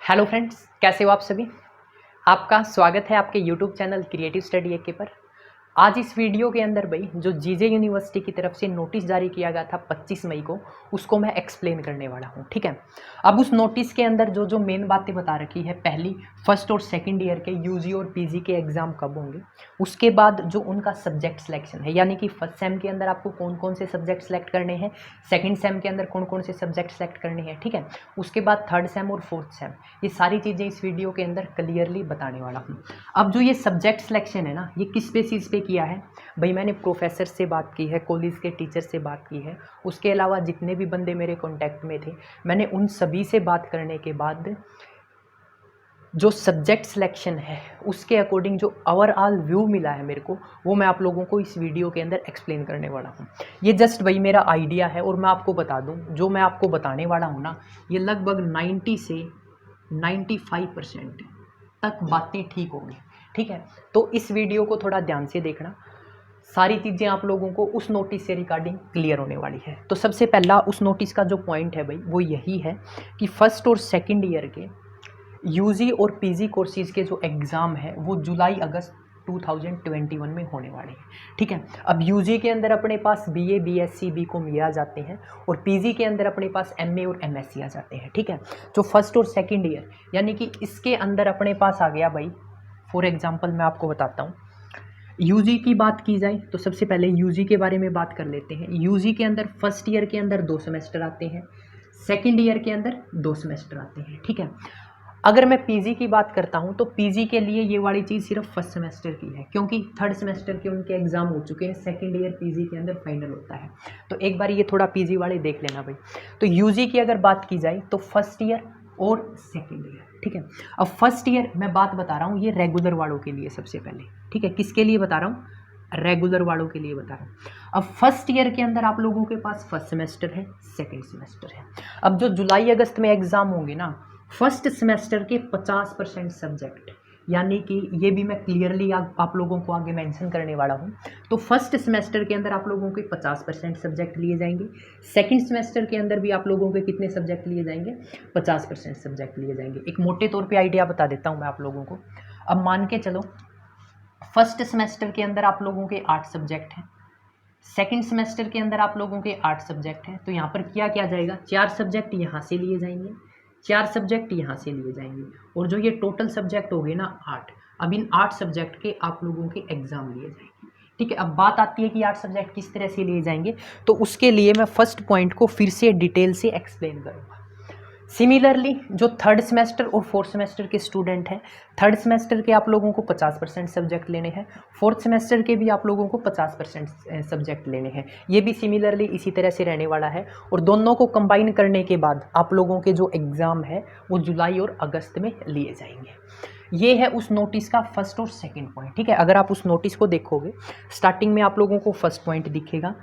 Hello friends, कैसे हो आप सभी। आपका स्वागत है आपके यूट्यूब चैनल क्रिएटिव स्टडी एके पर। आज इस वीडियो के अंदर भाई जो जीजे यूनिवर्सिटी की तरफ से नोटिस जारी किया गया था 25 मई को, उसको मैं एक्सप्लेन करने वाला हूँ। ठीक है, अब उस नोटिस के अंदर जो जो मेन बातें बता रखी है, पहली फर्स्ट और सेकंड ईयर के यूजी और पीजी के एग्ज़ाम कब होंगे, उसके बाद जो उनका सब्जेक्ट सिलेक्शन है, यानी कि फर्स्ट सेम के अंदर आपको कौन कौन से सब्जेक्ट सेलेक्ट करने हैं, सेकंड सेम के अंदर कौन कौन से सब्जेक्ट सेलेक्ट करने हैं। ठीक है, उसके बाद थर्ड सेम और फोर्थ सेम, ये सारी चीज़ें इस वीडियो के अंदर क्लियरली बताने वाला हूँ। अब जो ये सब्जेक्ट सिलेक्शन है ना, ये किस बेसिस पे किया है भाई, मैंने प्रोफेसर से बात की है, कॉलेज के टीचर से बात की है, उसके अलावा जितने भी बंदे मेरे कांटेक्ट में थे, मैंने उन सभी से बात करने के बाद जो सब्जेक्ट सिलेक्शन है उसके अकॉर्डिंग जो ओवरऑल व्यू मिला है मेरे को, वो मैं आप लोगों को इस वीडियो के अंदर एक्सप्लेन करने वाला हूँ। ये जस्ट भाई मेरा आइडिया है, और मैं आपको बता दूँ जो मैं आपको बताने वाला हूँ ना, ये लगभग 90 से 95% तक बातें ठीक होंगी। ठीक है, तो इस वीडियो को थोड़ा ध्यान से देखना, सारी चीज़ें आप लोगों को उस नोटिस से रिगार्डिंग क्लियर होने वाली है। तो सबसे पहला उस नोटिस का जो पॉइंट है भाई, वो यही है कि फर्स्ट और सेकंड ईयर के यूजी और पीजी कोर्सेज के जो एग्ज़ाम है वो जुलाई अगस्त 2021 में होने वाले हैं। ठीक है, अब यूजी के अंदर अपने पास बीए, बीएससी, बीकॉम ये आ जाते हैं, और पीजी के अंदर अपने पास एमए और एमएससी आ जाते हैं। ठीक है, जो फर्स्ट और सेकंड ईयर यानी कि इसके अंदर अपने पास आ गया भाई, फॉर एग्जांपल मैं आपको बताता हूँ। यूजी की बात की जाए तो सबसे पहले यूजी के बारे में बात कर लेते हैं। यूजी के अंदर फर्स्ट ईयर के अंदर 2 सेमेस्टर आते हैं, सेकंड ईयर के अंदर 2 सेमेस्टर आते हैं। ठीक है, अगर मैं पीजी की बात करता हूं तो पीजी के लिए ये वाली चीज़ सिर्फ फर्स्ट सेमेस्टर की है, क्योंकि थर्ड सेमेस्टर के उनके एग्जाम हो चुके हैं, सेकंड ईयर पीजी के अंदर फाइनल होता है। तो एक बार ये थोड़ा पीजी वाले देख लेना भाई। तो यूजी की अगर बात की जाए तो फर्स्ट ईयर और सेकंड ईयर। ठीक है, अब फर्स्ट ईयर मैं बात बता रहा हूँ ये रेगुलर वालों के लिए सबसे पहले। ठीक है, किसके लिए बता रहा हूँ, रेगुलर वालों के लिए बता रहा हूँ। अब फर्स्ट ईयर के अंदर आप लोगों के पास फर्स्ट सेमेस्टर है, सेकंड सेमेस्टर है। अब जो जुलाई अगस्त में एग्जाम होंगे ना, फर्स्ट सेमेस्टर के 50% सब्जेक्ट, यानी कि ये भी मैं क्लियरली आप लोगों को आगे मेंशन करने वाला हूँ। तो फर्स्ट सेमेस्टर के अंदर आप लोगों के 50% सब्जेक्ट लिए जाएंगे, सेकंड सेमेस्टर के अंदर भी आप लोगों के कितने सब्जेक्ट लिए जाएंगे, 50% सब्जेक्ट लिए जाएंगे। एक मोटे तौर पे आइडिया बता देता हूँ मैं आप लोगों को। अब मान के चलो फर्स्ट सेमेस्टर के अंदर आप लोगों के 8 सब्जेक्ट हैं, सेकंड सेमेस्टर के अंदर आप लोगों के 8 सब्जेक्ट हैं, तो यहाँ पर क्या किया जाएगा, 4 सब्जेक्ट यहाँ से लिए जाएंगे, 4 सब्जेक्ट यहाँ से लिए जाएंगे, और जो ये टोटल सब्जेक्ट हो गए ना 8, अब इन 8 सब्जेक्ट के आप लोगों के एग्जाम लिए जाएंगे। ठीक है, अब बात आती है कि 8 सब्जेक्ट किस तरह से लिए जाएंगे, तो उसके लिए मैं फर्स्ट पॉइंट को फिर से डिटेल से एक्सप्लेन करूँगा। सिमिलरली जो थर्ड सेमेस्टर और फोर्थ सेमेस्टर के स्टूडेंट हैं, थर्ड सेमेस्टर के आप लोगों को 50% सब्जेक्ट लेने हैं, फोर्थ सेमेस्टर के भी आप लोगों को 50% सब्जेक्ट लेने हैं। ये भी सिमिलरली इसी तरह से रहने वाला है, और दोनों को कंबाइन करने के बाद आप लोगों के जो एग्ज़ाम है वो जुलाई और अगस्त में लिए जाएंगे। ये है उस नोटिस का फर्स्ट और सेकेंड पॉइंट। ठीक है, अगर आप उस नोटिस को देखोगे, स्टार्टिंग में आप लोगों को फर्स्ट पॉइंट दिखेगा,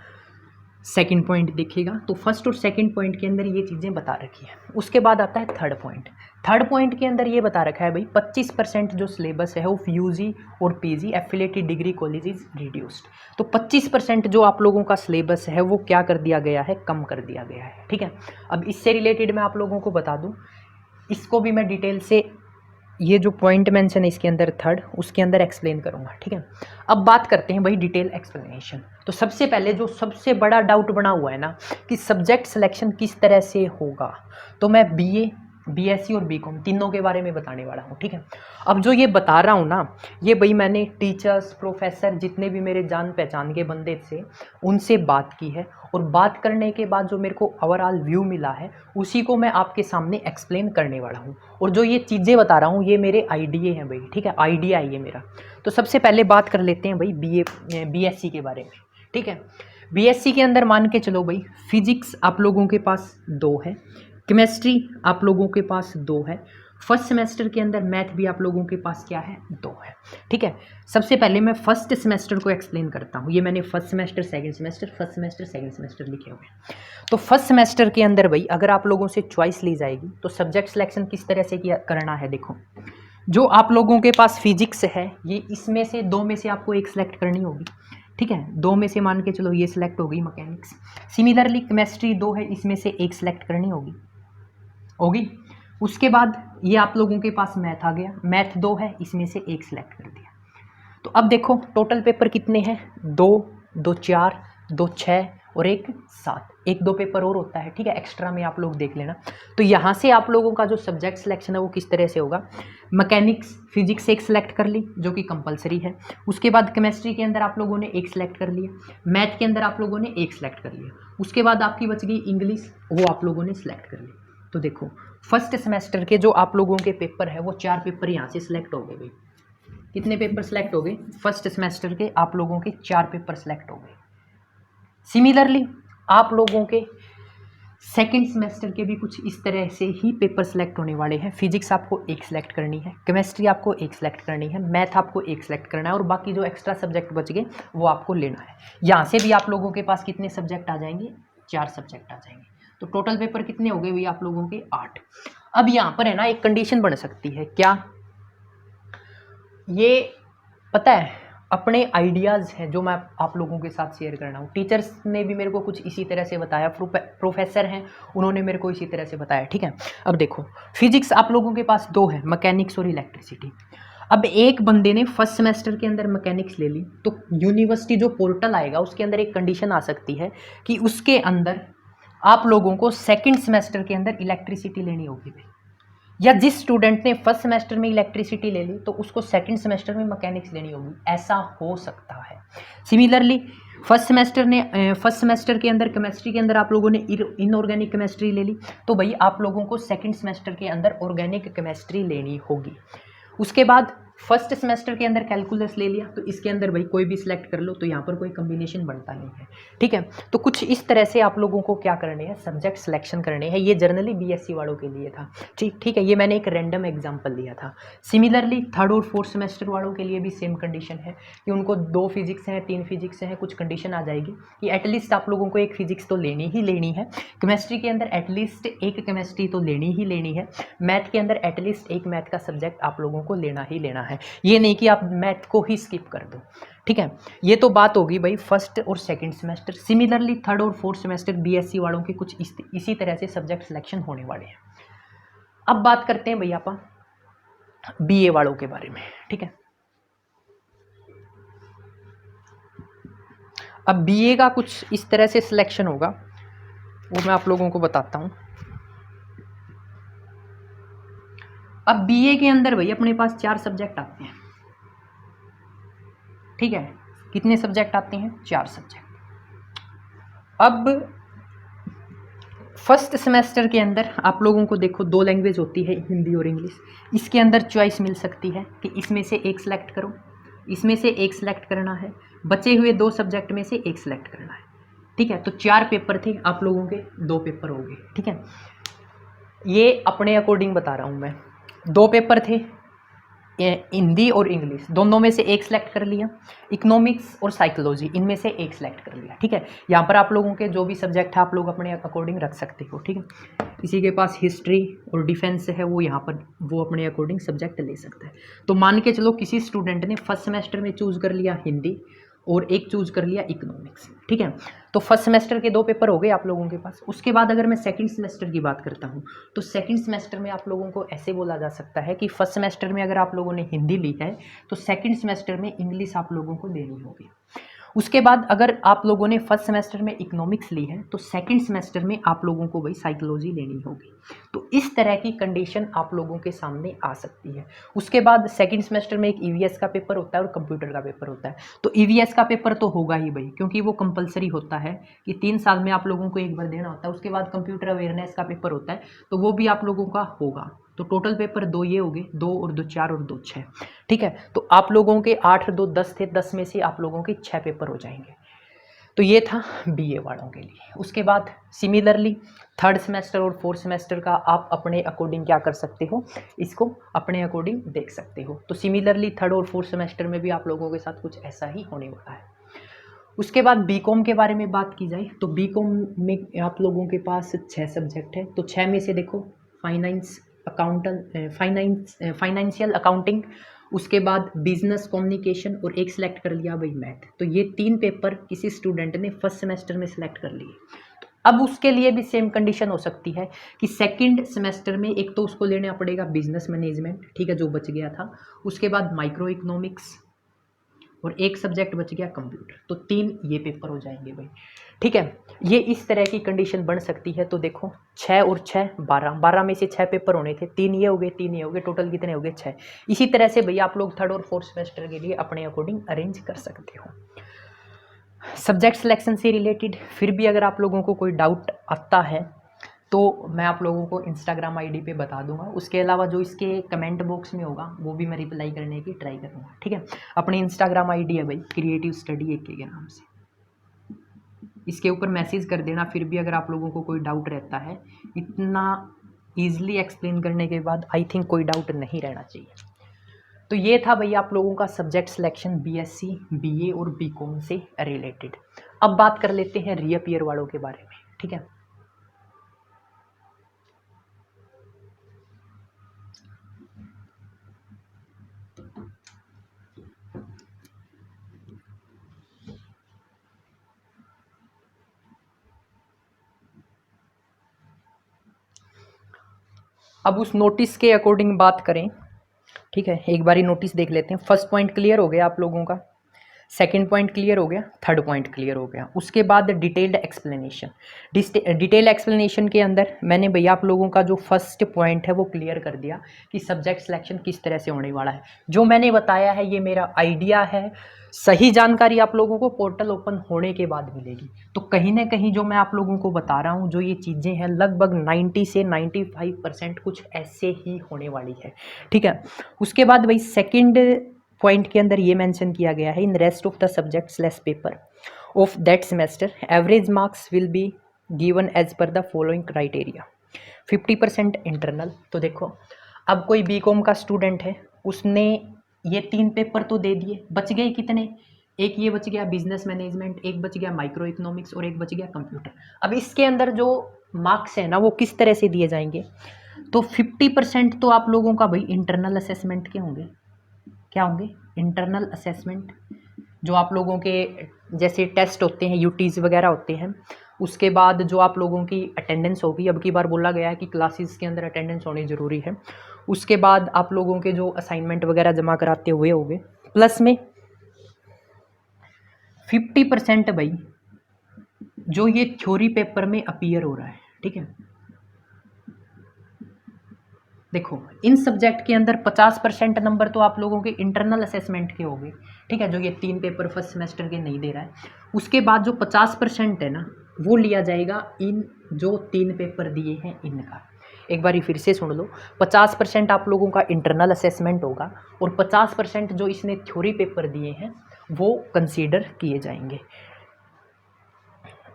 सेकंड पॉइंट दिखेगा, तो फर्स्ट और सेकंड पॉइंट के अंदर ये चीज़ें बता रखी है। उसके बाद आता है थर्ड पॉइंट। थर्ड पॉइंट के अंदर ये बता रखा है भाई 25% जो सिलेबस है वो यूजी और PG affiliated degree college is reduced. तो 25% जो आप लोगों का सिलेबस है वो क्या कर दिया गया है, कम कर दिया गया है। ठीक है, अब इससे रिलेटेड मैं आप लोगों को बता दूँ, इसको भी मैं डिटेल से ये जो पॉइंट मेंशन है इसके अंदर थर्ड, उसके अंदर एक्सप्लेन करूंगा। ठीक है, अब बात करते हैं भाई डिटेल एक्सप्लेनेशन। तो सबसे पहले जो सबसे बड़ा डाउट बना हुआ है ना कि सब्जेक्ट सिलेक्शन किस तरह से होगा, तो मैं बीए, बीएससी और बीकॉम तीनों के बारे में बताने वाला हूँ। ठीक है, अब जो ये बता रहा हूँ ना, ये भाई मैंने टीचर्स, प्रोफेसर, जितने भी मेरे जान पहचान के बंदे थे उनसे बात की है, और बात करने के बाद जो मेरे को ओवरऑल व्यू मिला है उसी को मैं आपके सामने एक्सप्लेन करने वाला हूँ। और जो ये चीज़ें बता रहा हूँ ये मेरे आइडिये हैं भाई। ठीक है, आइडिया है ये मेरा। तो सबसे पहले बात कर लेते हैं भाई बीएससी के बारे में। ठीक है, बीएससी के अंदर मान के चलो भाई, फिजिक्स आप लोगों के पास 2 है, केमिस्ट्री आप लोगों के पास 2 है, फर्स्ट सेमेस्टर के अंदर मैथ भी आप लोगों के पास क्या है, 2 है। ठीक है, सबसे पहले मैं फर्स्ट सेमेस्टर को एक्सप्लेन करता हूँ। ये मैंने first semester, second semester, first semester, second semester लिखे हुए हैं। तो फर्स्ट सेमेस्टर के अंदर भाई अगर आप लोगों से चॉइस ली जाएगी तो सब्जेक्ट सिलेक्शन किस तरह से करना है, देखो जो आप लोगों के पास फिजिक्स है, ये इसमें से 2 में से आपको एक सिलेक्ट करनी होगी। ठीक है, 2 में से मान के चलो ये सिलेक्ट हो गई मैकेनिक्स। सिमिलरली केमिस्ट्री 2 है, इसमें से एक सिलेक्ट करनी होगी। उसके बाद ये आप लोगों के पास मैथ आ गया, मैथ 2 है, इसमें से एक सिलेक्ट कर दिया। तो अब देखो टोटल पेपर कितने हैं, 2, 2 4, 2 6 और 1 7, 1 2 पेपर और होता है, ठीक है, एक्स्ट्रा में आप लोग देख लेना। तो यहाँ से आप लोगों का जो सब्जेक्ट सिलेक्शन है वो किस तरह से होगा, मैकेनिक्स फिजिक्स एक सिलेक्ट कर ली जो कि कंपलसरी है, उसके बाद केमिस्ट्री के अंदर आप लोगों ने एक सिलेक्ट कर लिया, मैथ के अंदर आप लोगों ने एक सिलेक्ट कर लिया, उसके बाद आपकी बच गई इंग्लिश, वो आप लोगों ने सिलेक्ट कर ली। तो देखो फर्स्ट सेमेस्टर के जो आप लोगों के पेपर है वो 4 पेपर यहाँ से सिलेक्ट हो गए भाई। कितने पेपर सिलेक्ट हो गए, फर्स्ट सेमेस्टर के आप लोगों के 4 पेपर सिलेक्ट हो गए। सिमिलरली आप लोगों के सेकेंड सेमेस्टर के भी कुछ इस तरह से ही पेपर सिलेक्ट होने वाले हैं। फिजिक्स आपको एक सिलेक्ट करनी है, केमिस्ट्री आपको एक सिलेक्ट करनी है, मैथ आपको एक सिलेक्ट करना है और बाकी जो एक्स्ट्रा सब्जेक्ट बच गए वो आपको लेना है। यहाँ से भी आप लोगों के पास कितने सब्जेक्ट आ जाएंगे, 4 सब्जेक्ट आ जाएंगे। तो टोटल पेपर कितने हो गए भाई आप लोगों के, 8। अब यहाँ पर है ना एक कंडीशन बन सकती है, क्या, ये पता है अपने आइडियाज़ हैं जो मैं आप लोगों के साथ शेयर करना हूँ। टीचर्स ने भी मेरे को कुछ इसी तरह से बताया, प्रोफेसर हैं उन्होंने मेरे को इसी तरह से बताया, ठीक है। अब देखो फिजिक्स आप लोगों के पास 2 है, मैकेनिक्स और इलेक्ट्रिसिटी। अब एक बंदे ने फर्स्ट सेमेस्टर के अंदर मैकेनिक्स ले ली तो यूनिवर्सिटी जो पोर्टल आएगा उसके अंदर एक कंडीशन आ सकती है कि उसके अंदर आप लोगों को सेकेंड सेमेस्टर के अंदर इलेक्ट्रिसिटी लेनी होगी भाई, या जिस स्टूडेंट ने फर्स्ट सेमेस्टर में इलेक्ट्रिसिटी ले ली तो उसको सेकंड सेमेस्टर में मैकेनिक्स लेनी होगी, ऐसा हो सकता है। सिमिलरली फर्स्ट सेमेस्टर के अंदर केमिस्ट्री के अंदर आप लोगों ने इनऑर्गेनिक केमिस्ट्री ले ली तो भाई आप लोगों को सेकंड सेमेस्टर के अंदर ऑर्गेनिक केमिस्ट्री लेनी होगी। उसके बाद फर्स्ट सेमेस्टर के अंदर कैलकुलस ले लिया तो इसके अंदर भाई कोई भी सिलेक्ट कर लो, तो यहाँ पर कोई कॉम्बिनेशन बनता नहीं है, ठीक है। तो कुछ इस तरह से आप लोगों को क्या करने हैं, सब्जेक्ट सिलेक्शन करने हैं। ये जनरली बीएससी वालों के लिए था, ठीक है, ये मैंने एक रैंडम एग्जांपल लिया था। सिमिलरली थर्ड और फोर्थ सेमेस्टर वालों के लिए भी सेम कंडीशन है कि उनको 2 फिजिक्स हैं, 3 फिजिक्स हैं, कुछ कंडीशन आ जाएगी कि एटलीस्ट आप लोगों को एक फिजिक्स तो लेनी ही लेनी है, केमिस्ट्री के अंदर एटलीस्ट एक केमिस्ट्री तो लेनी ही लेनी है, मैथ के अंदर एटलीस्ट एक मैथ का सब्जेक्ट आप लोगों को लेना ही लेना है। ये नहीं कि आप मैथ को ही स्किप कर दो, ठीक है। ये तो बात होगी भाई फर्स्ट और सेकंड सेमेस्टर। सिमिलरली थर्ड और फोर्थ सेमेस्टर बीएससी वालों के कुछ इसी तरह से सब्जेक्ट सिलेक्शन होने वाले हैं। अब बात करते हैं भैया अपन बीए वालों के बारे में, ठीक है। अब बीए का कुछ इस तरह से सिलेक्शन होगा, वो मैं आप लोगों को बताता हूं। अब बीए के अंदर भाई अपने पास 4 सब्जेक्ट आते हैं, ठीक है। कितने सब्जेक्ट आते हैं, 4 सब्जेक्ट। अब फर्स्ट सेमेस्टर के अंदर आप लोगों को देखो 2 लैंग्वेज होती है, हिंदी और इंग्लिश। इसके अंदर चॉइस मिल सकती है कि इसमें से एक सिलेक्ट करो, इसमें से एक सिलेक्ट करना है, बचे हुए 2 सब्जेक्ट में से एक सिलेक्ट करना है, ठीक है। तो 4 पेपर थे, आप लोगों के 2 पेपर हो गए, ठीक है। ये अपने अकॉर्डिंग बता रहा हूँ मैं। 2 पेपर थे, हिंदी और इंग्लिश, दोनों में से एक सिलेक्ट कर लिया, इकोनॉमिक्स और साइकोलॉजी इनमें से एक सिलेक्ट कर लिया, ठीक है। यहाँ पर आप लोगों के जो भी सब्जेक्ट है आप लोग अपने अकॉर्डिंग रख सकते हो, ठीक है। किसी के पास हिस्ट्री और डिफेंस है वो यहाँ पर वो अपने अकॉर्डिंग सब्जेक्ट ले सकता है। तो मान के चलो किसी स्टूडेंट ने फर्स्ट सेमेस्टर में चूज़ कर लिया हिंदी और एक चूज़ कर लिया इकोनॉमिक्स, ठीक है। तो फर्स्ट सेमेस्टर के 2 पेपर हो गए आप लोगों के पास। उसके बाद अगर मैं सेकंड सेमेस्टर की बात करता हूँ तो सेकंड सेमेस्टर में आप लोगों को ऐसे बोला जा सकता है कि फर्स्ट सेमेस्टर में अगर आप लोगों ने हिंदी ली है तो सेकंड सेमेस्टर में इंग्लिश आप लोगों को देनी होगी। उसके बाद अगर आप लोगों ने फर्स्ट सेमेस्टर में इकोनॉमिक्स ली है तो सेकंड सेमेस्टर में आप लोगों को भाई साइकोलॉजी लेनी होगी। तो इस तरह की कंडीशन आप लोगों के सामने आ सकती है। उसके बाद सेकंड सेमेस्टर में एक ईवीएस का पेपर होता है और कंप्यूटर का पेपर होता है। तो ईवीएस का पेपर तो होगा ही भाई, क्योंकि वो कंपलसरी होता है कि 3 साल में आप लोगों को एक बार देना होता है। उसके बाद कंप्यूटर अवेयरनेस का पेपर होता है तो वो भी आप लोगों का होगा। तो टोटल पेपर 2 ये हो गए, 2 और 2 4 और 2 6, ठीक है। तो आप लोगों के 8 2 10 थे, 10 में से आप लोगों के 6 पेपर हो जाएंगे। तो ये था बीए वालों के लिए। उसके बाद सिमिलरली थर्ड सेमेस्टर और फोर्थ सेमेस्टर का आप अपने अकॉर्डिंग क्या कर सकते हो, इसको अपने अकॉर्डिंग देख सकते हो। तो सिमिलरली थर्ड और फोर्थ सेमेस्टर में भी आप लोगों के साथ कुछ ऐसा ही होने वाला है। उसके बाद बीकॉम के बारे में बात की जाए तो बीकॉम में आप लोगों के पास 6 सब्जेक्ट है। तो 6 में से देखो फाइनेंशियल अकाउंटिंग, उसके बाद बिजनेस कम्युनिकेशन और एक सिलेक्ट कर लिया भाई मैथ। तो ये 3 पेपर किसी स्टूडेंट ने फर्स्ट सेमेस्टर में सिलेक्ट कर लिए। तो अब उसके लिए भी सेम कंडीशन हो सकती है कि सेकंड सेमेस्टर में एक तो उसको लेना पड़ेगा बिजनेस मैनेजमेंट, ठीक है, जो बच गया था, उसके बाद माइक्रो इकोनॉमिक्स और एक सब्जेक्ट बच गया कंप्यूटर, तो 3 ये पेपर हो जाएंगे भाई, ठीक है। ये इस तरह की कंडीशन बन सकती है। तो देखो 6 और 6 12, 12 में से 6 पेपर होने थे, 3 ये हो गए, 3 ये हो गए, टोटल कितने हो गए 6। इसी तरह से भैया आप लोग थर्ड और फोर्थ सेमेस्टर के लिए अपने अकॉर्डिंग अरेंज कर सकते हो। सब्जेक्ट सिलेक्शन से रिलेटेड फिर भी अगर आप लोगों को कोई डाउट आता है तो मैं आप लोगों को इंस्टाग्राम आईडी पे बता दूंगा। उसके अलावा जो इसके कमेंट बॉक्स में होगा वो भी मैं रिप्लाई करने की ट्राई करूँगा, ठीक है। अपनी इंस्टाग्राम आईडी है भाई क्रिएटिव स्टडी AK के नाम से, इसके ऊपर मैसेज कर देना। फिर भी अगर आप लोगों को कोई डाउट रहता है, इतना ईजिली एक्सप्लेन करने के बाद आई थिंक कोई डाउट नहीं रहना चाहिए। तो ये था भैया आप लोगों का सब्जेक्ट सिलेक्शन BSc BA और BCom से रिलेटेड। अब बात कर लेते हैं रीअपीयर वालों के बारे में, ठीक है। अब उस नोटिस के अकॉर्डिंग बात करें, ठीक है, एक बारी नोटिस देख लेते हैं। फर्स्ट पॉइंट क्लियर हो गया आप लोगों का, सेकंड पॉइंट क्लियर हो गया, थर्ड पॉइंट क्लियर हो गया। उसके बाद डिटेल्ड एक्सप्लेनेशन। डिटेल एक्सप्लेनेशन के अंदर मैंने भैया आप लोगों का जो फर्स्ट पॉइंट है वो क्लियर कर दिया कि सब्जेक्ट सिलेक्शन किस तरह से होने वाला है। जो मैंने बताया है ये मेरा आइडिया है, सही जानकारी आप लोगों को पोर्टल ओपन होने के बाद मिलेगी। तो कहीं ना कहीं जो मैं आप लोगों को बता रहा हूँ, जो ये चीज़ें हैं लगभग 90 से 95% कुछ ऐसे ही होने वाली है, ठीक है। उसके बाद भाई सेकंड पॉइंट के अंदर ये मेंशन किया गया है, in rest of the subject slash paper of that semester average marks will be given as per the following criteria. 50% internal. तो देखो अब कोई BCom का स्टूडेंट है, उसने ये 3 पेपर तो दे दिए, बच गए कितने, एक ये बच गया बिजनेस मैनेजमेंट, एक बच गया माइक्रो इकोनॉमिक्स और एक बच गया कंप्यूटर। अब इसके अंदर जो मार्क्स है ना वो किस तरह से दिए जाएंगे, तो 50% तो आप लोगों का भाई इंटरनल असेसमेंट के होंगे। क्या होंगे, इंटरनल असेसमेंट, जो आप लोगों के जैसे टेस्ट होते हैं, UTs वगैरह होते हैं। उसके बाद जो आप लोगों की अटेंडेंस होगी, अब की बार बोला गया है कि क्लासेस के अंदर अटेंडेंस होनी ज़रूरी है। उसके बाद आप लोगों के जो असाइनमेंट वगैरह जमा कराते हुए होंगे, प्लस में 50% भाई जो ये थ्योरी पेपर में अपीयर हो रहा है, ठीक है। देखो इन सब्जेक्ट के अंदर 50% नंबर तो आप लोगों के इंटरनल असेसमेंट के हो गए, ठीक है, जो ये 3 पेपर फर्स्ट सेमेस्टर के नहीं दे रहा है। उसके बाद जो 50% है ना वो लिया जाएगा इन जो 3 पेपर दिए हैं इनका। एक बार फिर से सुन लो, 50% आप लोगों का इंटरनल असेसमेंट होगा और 50% जो इसने थ्योरी पेपर दिए हैं वो कंसीडर किए जाएंगे।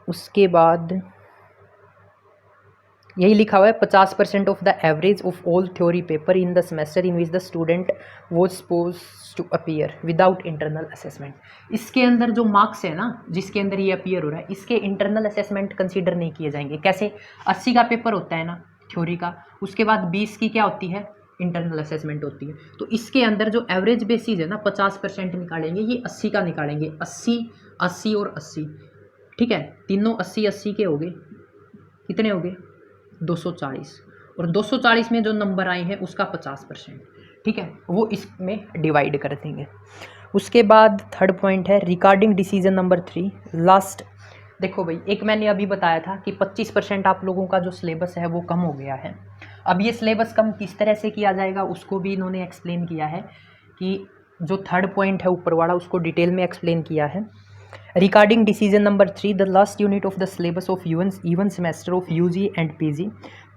उसके बाद यही लिखा हुआ है 50% of the average of all theory paper in the semester in which the student was suppose to appear without internal assessment. इसके अंदर जो मार्क्स है ना जिसके अंदर ये अपीयर हो रहा है, इसके इंटरनल असेसमेंट कंसीडर नहीं किए जाएंगे। कैसे, 80 का पेपर होता है ना थ्योरी का, उसके बाद 20 की क्या होती है, इंटरनल असेसमेंट होती है। तो इसके अंदर जो एवरेज बेसिस है ना 50% निकालेंगे, ये 80 का निकालेंगे, 80 80 और 80, ठीक है, तीनों 80 80 के हो गए, कितने हो गए 240, और 240 में जो नंबर आए हैं उसका 50%, ठीक है, वो इसमें डिवाइड कर देंगे। उसके बाद थर्ड पॉइंट है रिगार्डिंग डिसीजन नंबर 3 लास्ट। देखो भाई एक मैंने अभी बताया था कि 25% आप लोगों का जो सिलेबस है वो कम हो गया है। अब ये सिलेबस कम किस तरह से किया जाएगा उसको भी इन्होंने एक्सप्लेन किया है, कि जो थर्ड पॉइंट है ऊपर वाला उसको डिटेल में एक्सप्लेन किया है। Regarding decision number 3, the last unit of the syllabus of even semester of UG and PG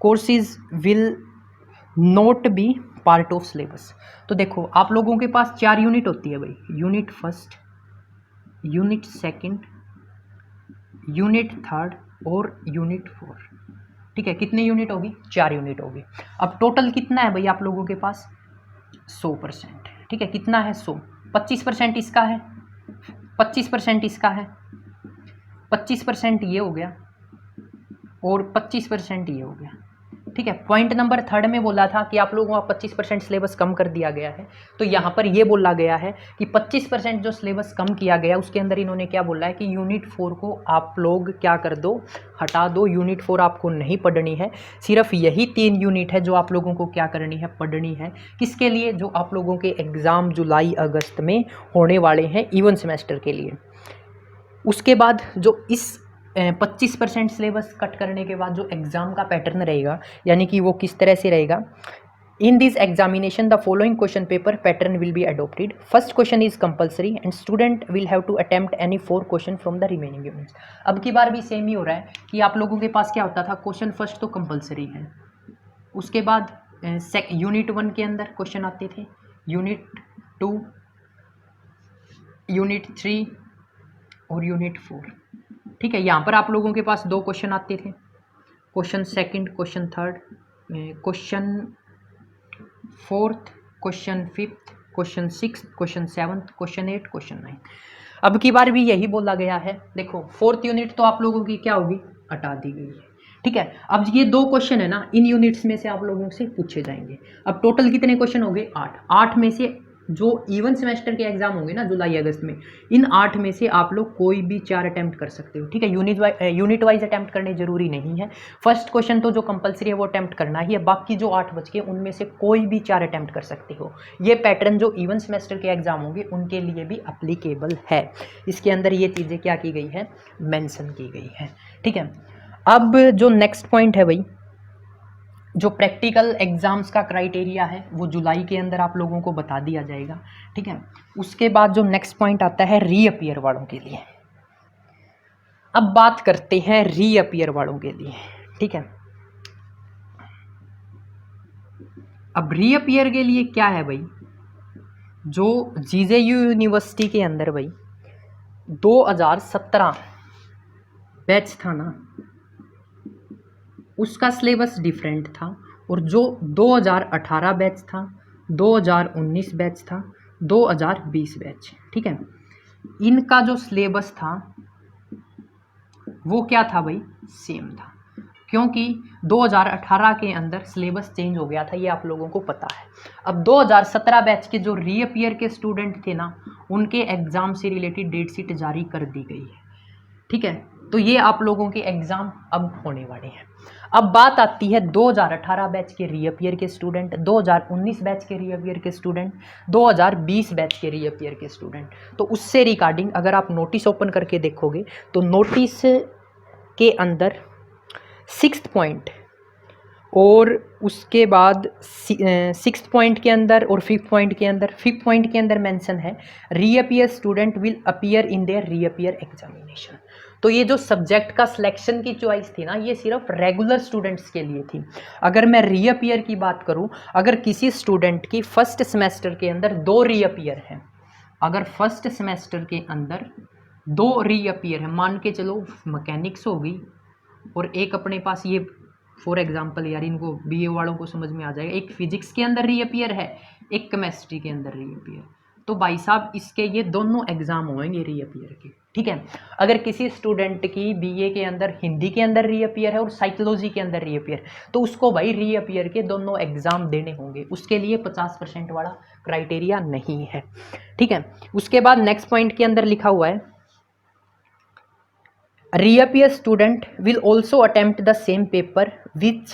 courses will not be part of syllabus। तो देखो आप लोगों के पास 4 यूनिट होती है भाई, unit first, unit second, unit third और यूनिट 4, ठीक है। कितने यूनिट होगी, 4 यूनिट होगी। अब टोटल कितना है भाई आप लोगों के पास 100%, ठीक है, कितना है 100, 25% इसका है, 25% इसका है, 25% ये हो गया और 25% ये हो गया, ठीक है। पॉइंट नंबर 3 में बोला था कि आप लोगों का 25% सिलेबस कम कर दिया गया है, तो यहाँ पर ये बोला गया है कि 25% जो सिलेबस कम किया गया उसके अंदर इन्होंने क्या बोला है कि यूनिट 4 को आप लोग क्या कर दो, हटा दो। यूनिट 4 आपको नहीं पढ़नी है, सिर्फ यही 3 यूनिट है जो आप लोगों को क्या करनी है, पढ़नी है। किसके लिए? जो आप लोगों के एग्ज़ाम जुलाई अगस्त में होने वाले हैं इवन सेमेस्टर के लिए। उसके बाद जो इस 25% सिलेबस कट करने के बाद जो एग्ज़ाम का पैटर्न रहेगा, यानी कि वो किस तरह से रहेगा, in this examination the following question paper pattern will be adopted. First question is compulsory and student will have to attempt any 4 question from the remaining units. अब की बार भी सेम ही हो रहा है कि आप लोगों के पास क्या होता था, क्वेश्चन फर्स्ट तो कंपलसरी है, उसके बाद यूनिट 1 के अंदर क्वेश्चन आते थे, यूनिट 2, यूनिट 3 और यूनिट 4। ठीक है, यहाँ पर आप लोगों के पास 2 क्वेश्चन आते थे, question second, question third, question fourth, question fifth, question sixth, question seventh, question 8, question 9। अब की बार भी यही बोला गया है। देखो 4th यूनिट तो आप लोगों की क्या होगी, हटा दी गई है। ठीक है, अब ये 2 क्वेश्चन है ना, इन यूनिट्स में से आप लोगों से पूछे जाएंगे। अब टोटल कितने क्वेश्चन हो गए, 8 में से जो इवन सेमेस्टर के एग्जाम होंगे ना जुलाई अगस्त में, इन 8 में से आप लोग कोई भी 4 अटैम्प्ट कर सकते हो। ठीक है, यूनिट वाइज अटैम्प्ट करने जरूरी नहीं है। फर्स्ट क्वेश्चन तो जो कंपलसरी है वो अटैम्प्ट करना ही है, बाकी जो 8 बच के उनमें से कोई भी 4 अटैम्प्ट कर सकते हो। ये पैटर्न जो इवन सेमेस्टर के एग्जाम होंगे उनके लिए भी अप्लीकेबल है। इसके अंदर ये चीज़ें क्या की गई है, मेंशन की गई है। ठीक है, अब जो नेक्स्ट पॉइंट है भाई, जो प्रैक्टिकल एग्जाम्स का क्राइटेरिया है वो जुलाई के अंदर आप लोगों को बता दिया जाएगा। ठीक है, उसके बाद जो नेक्स्ट पॉइंट आता है रीअपियर वालों के लिए। अब बात करते हैं रीअपियर वालों के लिए। ठीक है, अब रीअपियर के लिए क्या है भाई, जो जीजेयू यूनिवर्सिटी के अंदर भाई 2017 बैच था ना, उसका सिलेबस डिफरेंट था, और जो 2018 बैच था, 2019 बैच था, 2020 बैच, ठीक है, इनका जो सिलेबस था वो क्या था भाई, सेम था। क्योंकि 2018 के अंदर सिलेबस चेंज हो गया था, ये आप लोगों को पता है। अब 2017 बैच के जो रीअपियर के स्टूडेंट थे ना, उनके एग्ज़ाम से रिलेटेड डेट शीट जारी कर दी गई है। ठीक है, तो ये आप लोगों के एग्ज़ाम अब होने वाले हैं। अब बात आती है 2018 बैच के रीअपियर के स्टूडेंट, 2019 बैच के रीअपियर के स्टूडेंट, 2020 बैच के रीअपियर के स्टूडेंट। तो उससे रिगार्डिंग अगर आप नोटिस ओपन करके देखोगे तो नोटिस के अंदर 6th पॉइंट और उसके बाद 6th पॉइंट के अंदर और 5th पॉइंट के अंदर, 5th पॉइंट के अंदर मेंशन है reappear student will appear in their reappear examination. तो ये जो सब्जेक्ट का सिलेक्शन की चॉइस थी ना, ये सिर्फ रेगुलर स्टूडेंट्स के लिए थी। अगर मैं रीअपियर की बात करूं, अगर किसी स्टूडेंट की फर्स्ट सेमेस्टर के अंदर 2 रीअपियर हैं, अगर फर्स्ट सेमेस्टर के अंदर 2 रीअपियर है, मान के चलो मैकेनिक्स होगी और एक अपने पास ये फॉर एग्जांपल यार इनको बीए वालों को समझ में आ जाएगा, एक फिजिक्स के अंदर रीअपियर है, एक केमिस्ट्री के अंदर रीअपियर, तो भाई साहब इसके ये दोनों एग्जाम होंगे रीअपियर के। ठीक है, अगर किसी स्टूडेंट की बीए के अंदर हिंदी के अंदर रीअपियर है और साइकोलॉजी के अंदर रीअपियर, तो उसको भाई रीअपियर के दोनों एग्जाम देने होंगे, उसके लिए 50% वाला क्राइटेरिया नहीं है। ठीक है, उसके बाद नेक्स्ट पॉइंट के अंदर लिखा हुआ है reappear student will also attempt the same paper which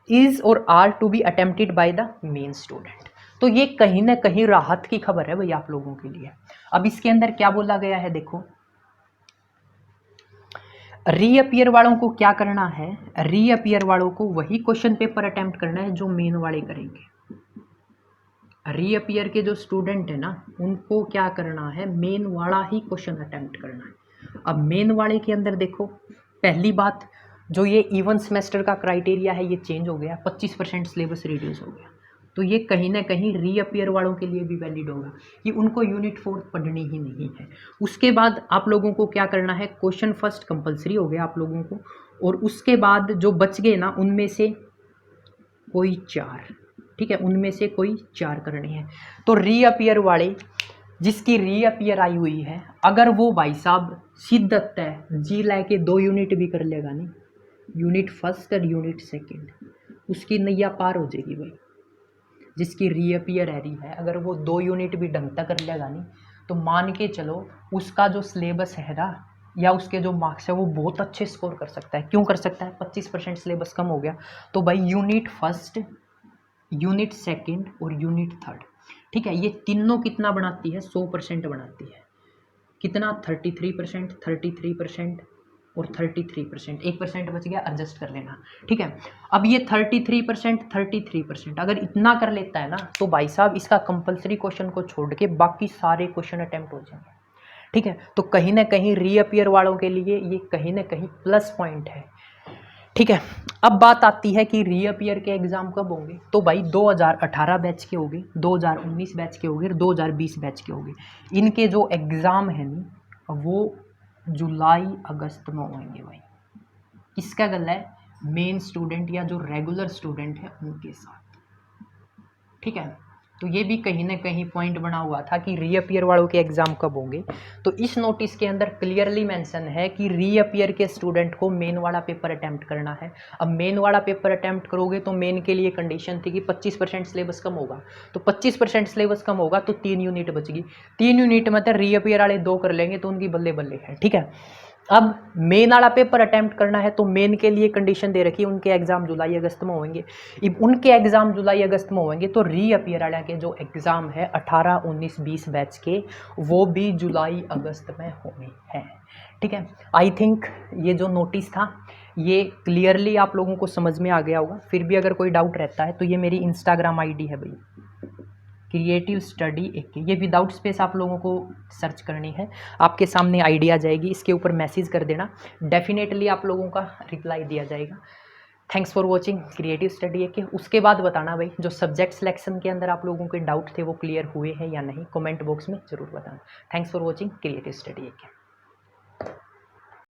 is or are to be attempted by the main student। तो ये कहीं ना कहीं राहत की खबर है भाई आप लोगों के लिए। अब इसके अंदर क्या बोला गया है, देखो रीअपियर वालों को क्या करना है, रीअपियर वालों को वही क्वेश्चन पेपर अटेम्प्ट करना है जो मेन वाले करेंगे। रीअपियर के जो स्टूडेंट है ना, उनको क्या करना है, मेन वाला ही क्वेश्चन अटेम्प्ट करना है। अब मेन वाले के अंदर देखो, पहली बात जो ये इवन सेमेस्टर का क्राइटेरिया है ये चेंज हो गया, 25% सिलेबस रिड्यूस हो गया, तो ये कहीं ना कहीं रीअपियर वालों के लिए भी वैलिड होगा कि उनको यूनिट 4 पढ़नी ही नहीं है। उसके बाद आप लोगों को क्या करना है, क्वेश्चन फर्स्ट कंपलसरी हो गया आप लोगों को, और उसके बाद जो बच गए ना उनमें से कोई 4, ठीक है, उनमें से कोई 4 करने हैं। तो रीअपियर वाले जिसकी रीअपियर आई हुई है, अगर वो भाई साहब शिद्दत है जी ला के 2 यूनिट भी कर लेगा नहीं, यूनिट फर्स्ट और यूनिट सेकंड, उसकी नैया पार हो जाएगी भाई। जिसकी रीअपियर एरी है, अगर वो 2 यूनिट भी ढंग तक कर लेगा नहीं तो मान के चलो उसका जो सिलेबस है ना या उसके जो मार्क्स है वो बहुत अच्छे स्कोर कर सकता है। क्यों कर सकता है? 25% सिलेबस कम हो गया तो भाई यूनिट फर्स्ट, यूनिट सेकंड और यूनिट थर्ड, ठीक है, ये तीनों कितना बनाती है? 100% बनाती है। कितना? 33%, 33% और 33%, 1% बच गया, एडजस्ट कर लेना, ठीक है। अब ये 33%, 33% अगर इतना कर लेता है ना तो भाई साहब इसका कंपलसरी क्वेश्चन को छोड़ के बाकी सारे क्वेश्चन अटेम्प्ट हो जाएंगे, ठीक है। तो कहीं ना कहीं रीअपियर वालों के लिए ये कहीं ना कहीं प्लस पॉइंट है, ठीक है। अब बात आती है कि रीअपियर के एग्जाम कब होंगे, तो भाई 2018 बैच के होंगे, 2019 बैच के होंगे, 2020 बैच के होंगे। इनके जो एग्ज़ाम है ना वो जुलाई अगस्त में होंगे भाई। किसका गला है? मेन स्टूडेंट या जो रेगुलर स्टूडेंट है उनके साथ, ठीक है। तो ये भी कहीं ना कहीं पॉइंट बना हुआ था कि रीअपियर वालों के एग्जाम कब होंगे। तो इस नोटिस के अंदर क्लियरली मेंशन है कि रीअपियर के स्टूडेंट को मेन वाला पेपर अटेम्प्ट करना है। अब मेन वाला पेपर अटेम्प्ट करोगे तो मेन के लिए कंडीशन थी कि 25% सिलेबस कम होगा, तो 25% सिलेबस कम होगा तो 3 यूनिट बचेगी। 3 यूनिट मतलब रीअपियर वाले 2 कर लेंगे तो उनकी बल्ले बल्ले है, ठीक है। अब मेन वाला पेपर अटेम्प्ट करना है तो मेन के लिए कंडीशन दे रखी है उनके एग्जाम जुलाई अगस्त में होंगे। अब उनके एग्जाम जुलाई अगस्त में होंगे तो रीअपियर वाला के जो एग्जाम है 18, 19, 20 बैच के वो भी जुलाई अगस्त में होने हैं, ठीक है। आई थिंक ये जो नोटिस था ये क्लियरली आप लोगों को समझ में आ गया होगा। फिर भी अगर कोई डाउट रहता है तो ये मेरी इंस्टाग्राम आईडी है भाई, क्रिएटिव स्टडी AK। ये विदाउट स्पेस आप लोगों को सर्च करनी है, आपके सामने आईडी आ जाएगी, इसके ऊपर मैसेज कर देना, डेफिनेटली आप लोगों का रिप्लाई दिया जाएगा। Thanks for watching creative study AK। उसके बाद बताना भाई जो सब्जेक्ट सिलेक्शन के अंदर आप लोगों के डाउट थे वो क्लियर हुए हैं या नहीं, कमेंट बॉक्स में ज़रूर बताना। Thanks for watching creative study AK।